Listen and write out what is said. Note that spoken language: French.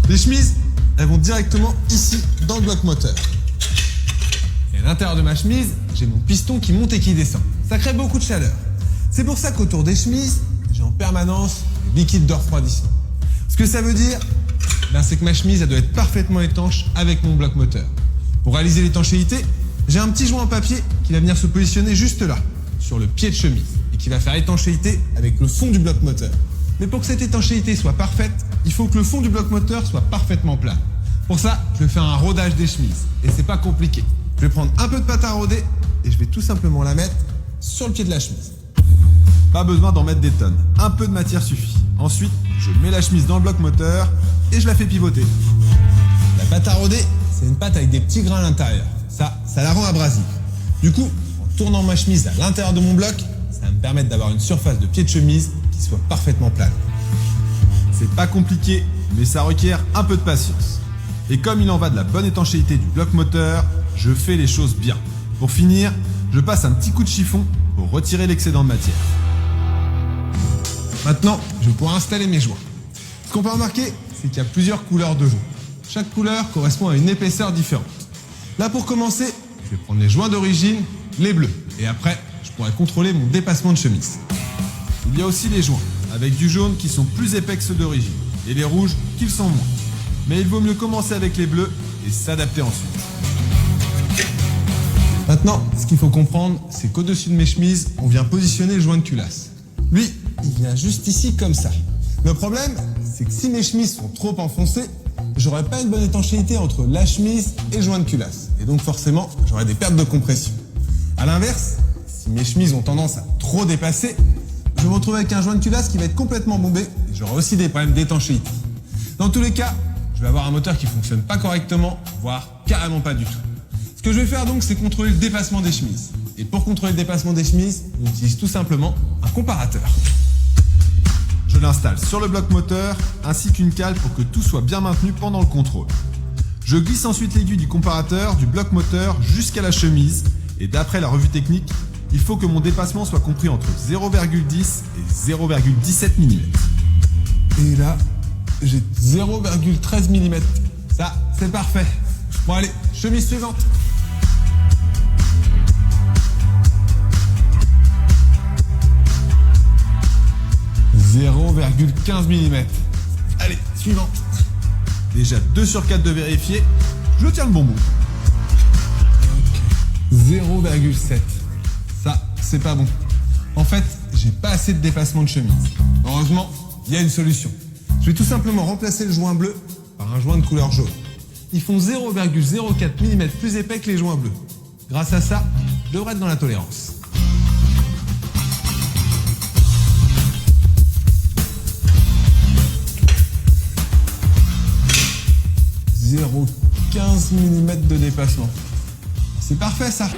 Les chemises, elles vont directement ici, dans le bloc moteur. Et à l'intérieur de ma chemise, j'ai mon piston qui monte et qui descend. Ça crée beaucoup de chaleur. C'est pour ça qu'autour des chemises, j'ai en permanence des liquides de refroidissement. Ce que ça veut dire, c'est que ma chemise, elle doit être parfaitement étanche avec mon bloc moteur. Pour réaliser l'étanchéité, j'ai un petit joint en papier qui va venir se positionner juste là, sur le pied de chemise, et qui va faire étanchéité avec le fond du bloc moteur. Mais pour que cette étanchéité soit parfaite, il faut que le fond du bloc moteur soit parfaitement plat. Pour ça, je vais faire un rodage des chemises, et c'est pas compliqué. Je vais prendre un peu de pâte à rôder, et je vais tout simplement la mettre sur le pied de la chemise. Pas besoin d'en mettre des tonnes, un peu de matière suffit. Ensuite, je mets la chemise dans le bloc moteur et je la fais pivoter. La pâte à rôder, c'est une pâte avec des petits grains à l'intérieur. Ça la rend abrasive. Du coup, en tournant ma chemise à l'intérieur de mon bloc, ça va me permettre d'avoir une surface de pied de chemise qui soit parfaitement plane. C'est pas compliqué, mais ça requiert un peu de patience. Et comme il en va de la bonne étanchéité du bloc moteur, je fais les choses bien. Pour finir, je passe un petit coup de chiffon pour retirer l'excédent de matière. Maintenant, je vais pouvoir installer mes joints. Ce qu'on peut remarquer, c'est qu'il y a plusieurs couleurs de joints. Chaque couleur correspond à une épaisseur différente. Là, pour commencer, je vais prendre les joints d'origine, les bleus. Et après, je pourrai contrôler mon dépassement de chemise. Il y a aussi les joints, avec du jaune qui sont plus épais que ceux d'origine, et les rouges qui le sont moins. Mais il vaut mieux commencer avec les bleus et s'adapter ensuite. Maintenant, ce qu'il faut comprendre, c'est qu'au-dessus de mes chemises, on vient positionner le joint de culasse. Lui, il vient juste ici comme ça. Le problème, c'est que si mes chemises sont trop enfoncées, j'aurai pas une bonne étanchéité entre la chemise et le joint de culasse. Et donc forcément, j'aurai des pertes de compression. A l'inverse, si mes chemises ont tendance à trop dépasser, je vais me retrouver avec un joint de culasse qui va être complètement bombé et j'aurai aussi des problèmes d'étanchéité. Dans tous les cas, je vais avoir un moteur qui fonctionne pas correctement, voire carrément pas du tout. Ce que je vais faire donc, c'est contrôler le dépassement des chemises. Et pour contrôler le dépassement des chemises, on utilise tout simplement un comparateur. Je l'installe sur le bloc moteur ainsi qu'une cale pour que tout soit bien maintenu pendant le contrôle. Je glisse ensuite l'aiguille du comparateur du bloc moteur jusqu'à la chemise et d'après la revue technique, il faut que mon dépassement soit compris entre 0,10 et 0,17 mm. Et là, j'ai 0,13 mm. Ça, c'est parfait. Bon allez, chemise suivante. 0,15 mm. Allez, suivante. Déjà 2 sur 4 de vérifier, je tiens le bon bout. 0,7. Ça, c'est pas bon. En fait, j'ai pas assez de dépassement de chemise. Heureusement, il y a une solution. Je vais tout simplement remplacer le joint bleu par un joint de couleur jaune. Ils font 0,04 mm plus épais que les joints bleus. Grâce à ça, je devrais être dans la tolérance. 0,15 mm de dépassement. C'est parfait ça.